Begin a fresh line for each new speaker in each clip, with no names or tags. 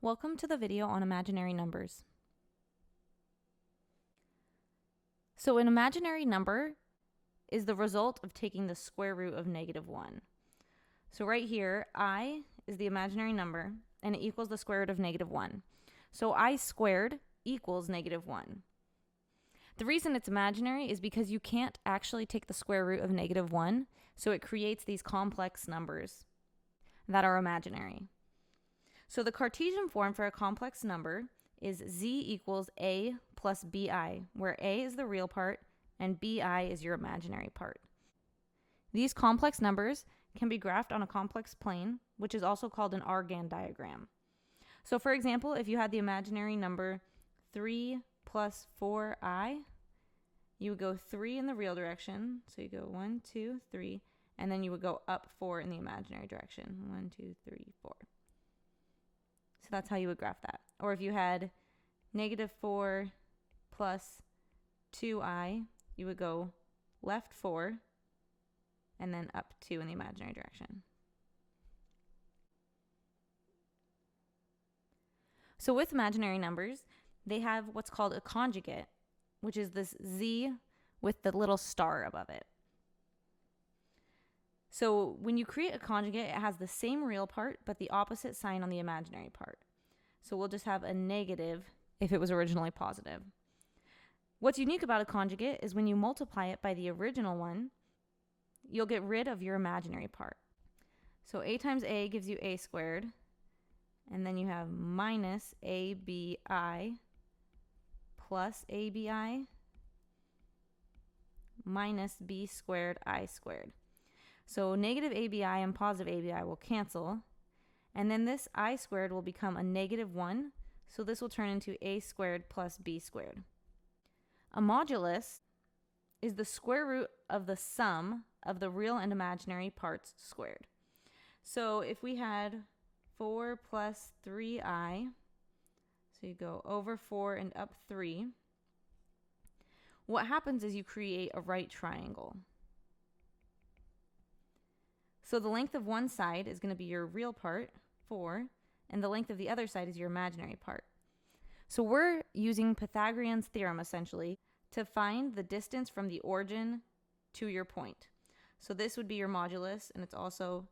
Welcome to the video on imaginary numbers. So an imaginary number is the result of taking the square root of -1. So right here, I is the imaginary number, and it equals the square root of -1. So I squared equals -1. The reason it's imaginary is because you can't actually take the square root of -1, so it creates these complex numbers that are imaginary. So the Cartesian form for a complex number is z equals a plus bi, where a is the real part and bi is your imaginary part. These complex numbers can be graphed on a complex plane, which is also called an Argand diagram. So for example, if you had the imaginary number 3 plus 4i, you would go 3 in the real direction. So you go 1, 2, 3, and then you would go up 4 in the imaginary direction. 1, 2, 3, 4. So that's how you would graph that. Or if you had -4 plus 2i, you would go left 4 and then up 2 in the imaginary direction. So with imaginary numbers, they have what's called a conjugate, which is this z with the little star above it. So when you create a conjugate, it has the same real part, but the opposite sign on the imaginary part. So we'll just have a negative if it was originally positive. What's unique about a conjugate is when you multiply it by the original one, you'll get rid of your imaginary part. So a times a gives you a squared, and then you have minus abi plus abi minus b squared I squared. So negative abi and positive abi will cancel, and then this I squared will become a -1, so this will turn into a squared plus b squared. A modulus is the square root of the sum of the real and imaginary parts squared. So if we had 4 plus 3i, so you go over 4 and up 3, what happens is you create a right triangle. So the length of one side is going to be your real part, 4, and the length of the other side is your imaginary part. So we're using Pythagorean's theorem, essentially, to find the distance from the origin to your point. So this would be your modulus, and it's also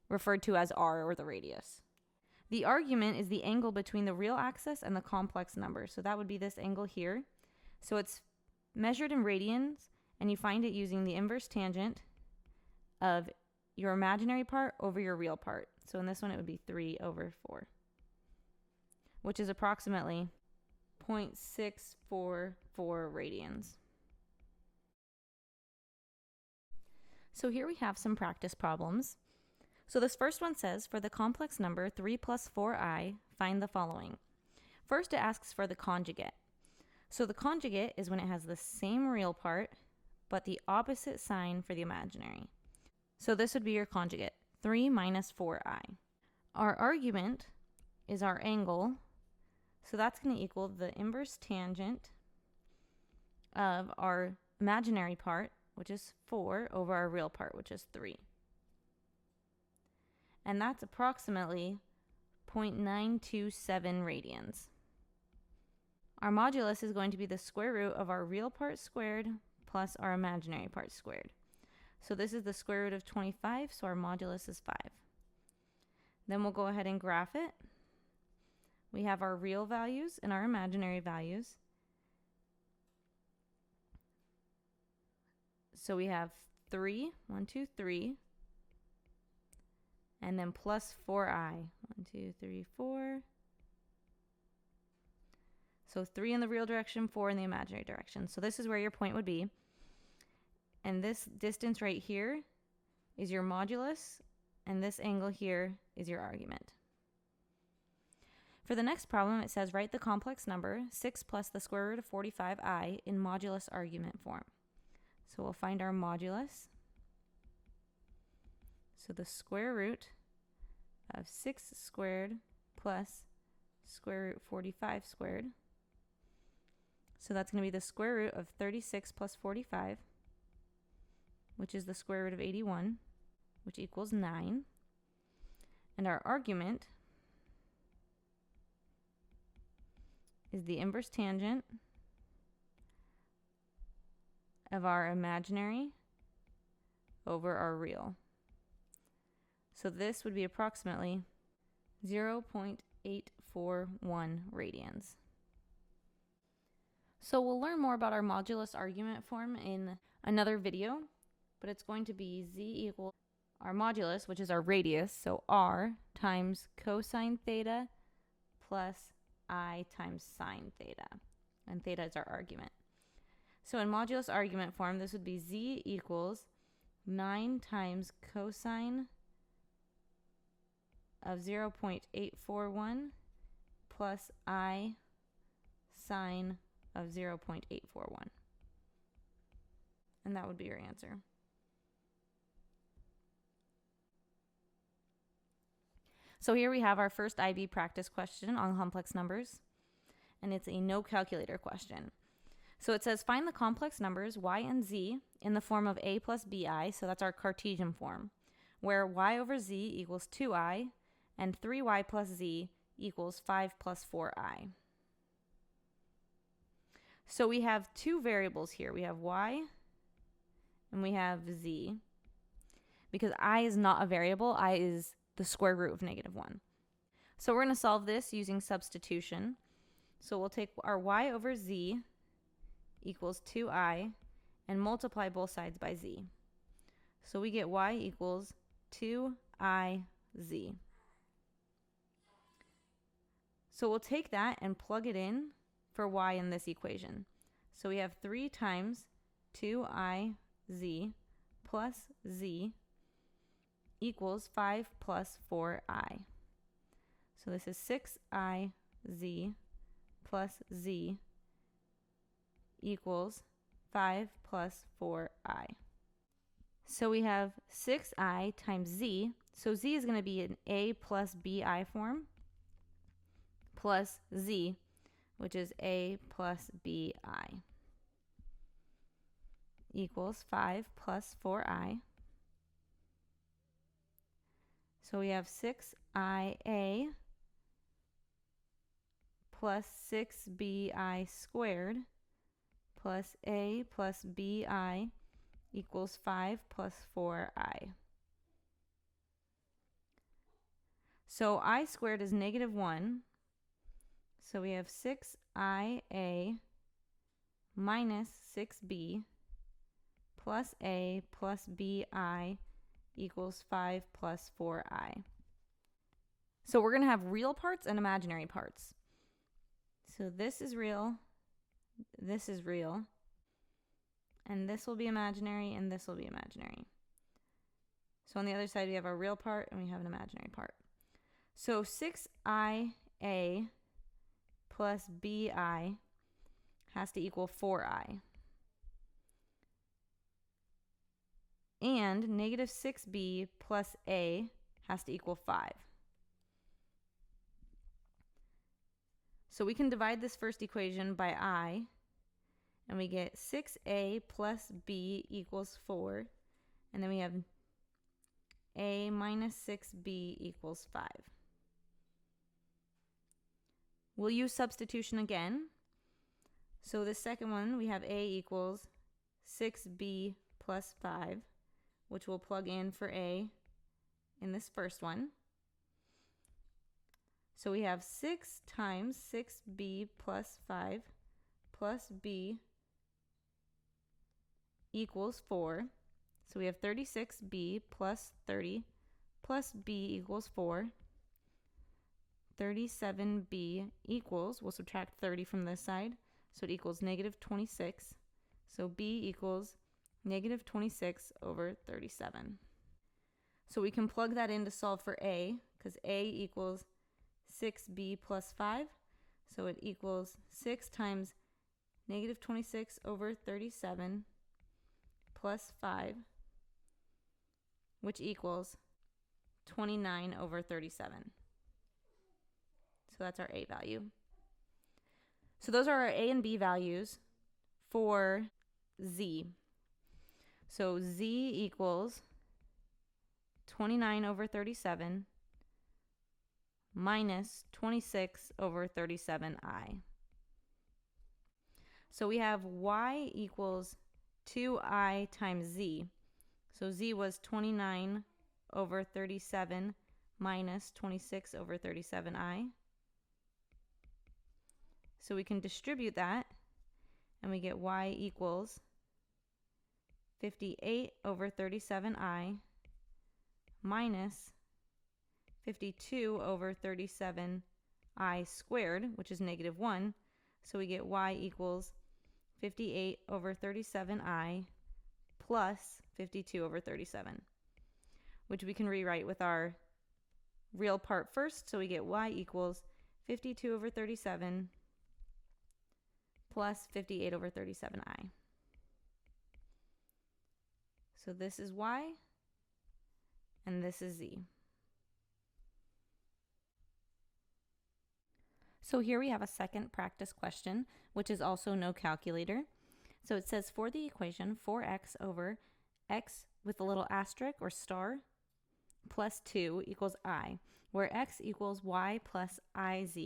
referred to as r, or the radius. The argument is the angle between the real axis and the complex number. So that would be this angle here. So it's measured in radians, and you find it using the inverse tangent of your imaginary part over your real part. So in this one, it would be 3 over 4, which is approximately 0.644 radians. So here we have some practice problems. So this first one says, for the complex number 3 plus 4i, find the following. First, it asks for the conjugate. So the conjugate is when it has the same real part, but the opposite sign for the imaginary. So this would be your conjugate, 3 minus 4i. Our argument is our angle, so that's going to equal the inverse tangent of our imaginary part, which is 4, over our real part, which is 3. And that's approximately 0.927 radians. Our modulus is going to be the square root of our real part squared plus our imaginary part squared. So this is the square root of 25, so our modulus is 5. Then we'll go ahead and graph it. We have our real values and our imaginary values. So we have 3, 1, 2, 3, and then plus 4i, 1, 2, 3, 4. So 3 in the real direction, 4 in the imaginary direction. So this is where your point would be. And this distance right here is your modulus, and this angle here is your argument. For the next problem, it says write the complex number 6 plus the square root of 45i in modulus argument form. So we'll find our modulus. So the square root of 6 squared plus square root 45 squared. So that's going to be the square root of 36 plus 45, which is the square root of 81, which equals 9. And our argument is the inverse tangent of our imaginary over our real. So this would be approximately 0.841 radians. So we'll learn more about our modulus argument form in another video, but it's going to be z equals our modulus, which is our radius, so r times cosine theta plus I times sine theta, and theta is our argument. So in modulus argument form, this would be z equals 9 times cosine of 0.841 plus I sine of 0.841. And that would be your answer. So here we have our first IB practice question on complex numbers, and it's a no calculator question. So it says find the complex numbers y and z in the form of a plus bi, so that's our Cartesian form, where y over z equals 2i and 3y plus z equals 5 plus 4i. So we have two variables here. We have y and we have z. Because I is not a variable, I is the square root of -1. So we're going to solve this using substitution. So we'll take our y over z equals 2i and multiply both sides by z. So we get y equals 2iz. So we'll take that and plug it in for y in this equation. So we have 3 times 2iz plus z equals 5 plus 4i. So this is 6iz plus z equals 5 plus 4i. So we have 6i times z. So z is going to be an a plus bi form plus z, which is a plus bi, equals 5 plus 4i. So we have 6ia plus 6bi squared plus a plus bi equals 5 plus 4i. So I squared is -1. So we have 6ia minus 6b plus a plus bi equals 5 plus 4i. So we're going to have real parts and imaginary parts. So this is real, and this will be imaginary, and this will be imaginary. So on the other side we have our real part and we have an imaginary part. So 6ia plus bi has to equal 4i. And -6b plus a has to equal 5. So we can divide this first equation by I, and we get 6a plus b equals 4, and then we have a minus 6b equals 5. We'll use substitution again. So the second one, we have a equals 6b plus 5, which we'll plug in for a in this first one. So we have 6 times 6b plus 5 plus b equals 4. So we have 36b plus 30 plus b equals 4. 37b equals, we'll subtract 30 from this side, so it equals -26. So b equals -26 over 37. So we can plug that in to solve for a, because a equals 6b plus 5. So it equals 6 times -26 over 37 plus 5, which equals 29 over 37. So that's our a value. So those are our a and b values for z. So z equals 29 over 37 minus 26 over 37i. So we have y equals 2I times z. So z was 29 over 37 minus 26 over 37i. So we can distribute that, and we get y equals 58 over 37i minus 52 over 37i squared, which is negative 1. So we get y equals 58 over 37i plus 52 over 37, which we can rewrite with our real part first. So we get y equals 52 over 37 plus 58 over 37i. So this is y, and this is z. So here we have a second practice question, which is also no calculator. So it says for the equation 4x over x with a little asterisk or star plus 2 equals I, where x equals y plus iz.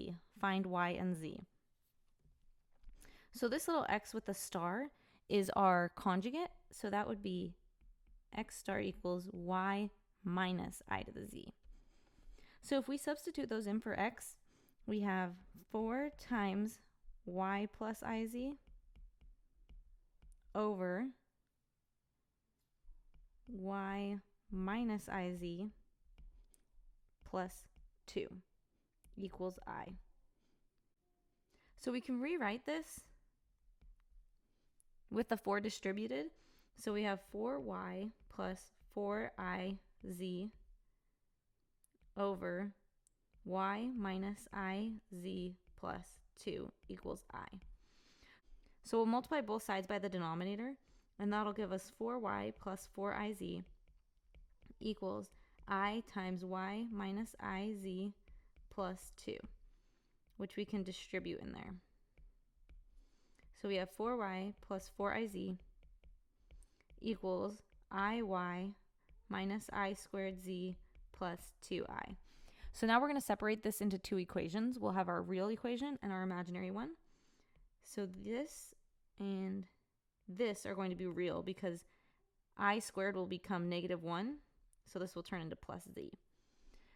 Find y and z. So this little x with the star is our conjugate, so that would be x star equals y minus I to the z. So if we substitute those in for x, we have 4 times y plus iz over y minus iz plus 2 equals I. So we can rewrite this with the 4 distributed. So we have 4y plus 4iz over y minus iz plus 2 equals I. So we'll multiply both sides by the denominator, and that'll give us 4y plus 4iz equals I times y minus iz plus 2, which we can distribute in there. So we have 4y plus 4iz equals iy minus I squared z plus 2i. So now we're going to separate this into two equations. We'll have our real equation and our imaginary one. So this and this are going to be real because I squared will become negative 1. So this will turn into plus z.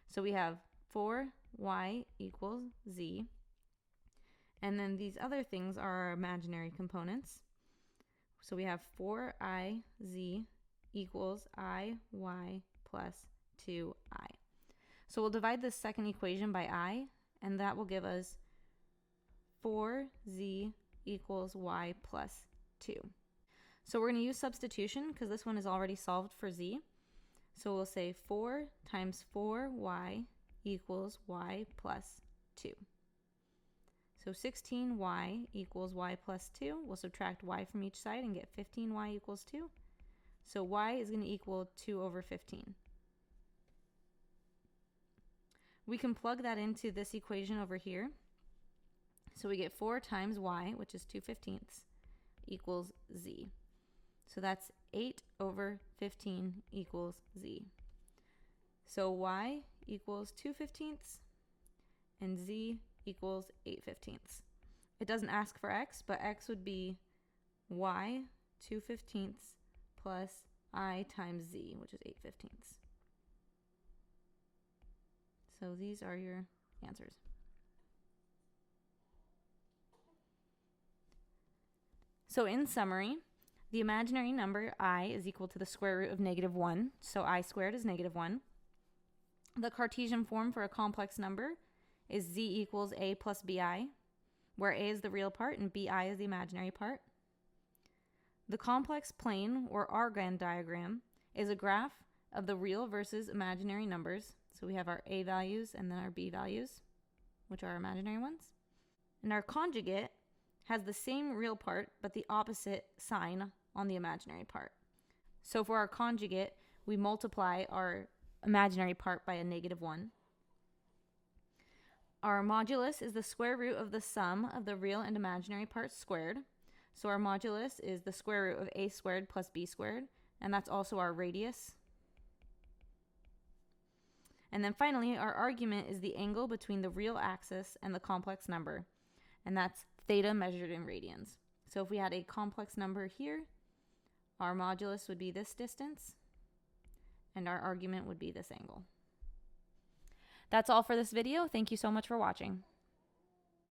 So we have 4y equals z. And then these other things are our imaginary components. So we have 4iz equals iy plus 2i. So we'll divide this second equation by I, and that will give us 4z equals y plus 2. So we're going to use substitution because this one is already solved for z. So we'll say 4 times 4y equals y plus 2. So 16y equals y plus 2. We'll subtract y from each side and get 15y equals 2. So y is going to equal 2 over 15. We can plug that into this equation over here. So we get 4 times y, which is 2/15, equals z. So that's 8 over 15 equals z. So y equals 2/15 and z equals 8/15. It doesn't ask for x, but x would be y 2/15 plus I times z, which is 8/15. So these are your answers. So in summary, the imaginary number I is equal to the square root of negative 1. So I squared is negative 1. The Cartesian form for a complex number is z equals a plus bi, where a is the real part and bi is the imaginary part. The complex plane or Argand diagram is a graph of the real versus imaginary numbers. So we have our a values and then our b values, which are our imaginary ones. And our conjugate has the same real part, but the opposite sign on the imaginary part. So for our conjugate, we multiply our imaginary part by a negative 1. Our modulus is the square root of the sum of the real and imaginary parts squared. So our modulus is the square root of a squared plus b squared, and that's also our radius. And then finally, our argument is the angle between the real axis and the complex number, and that's theta measured in radians. So if we had a complex number here, our modulus would be this distance, and our argument would be this angle. That's all for this video. Thank you so much for watching.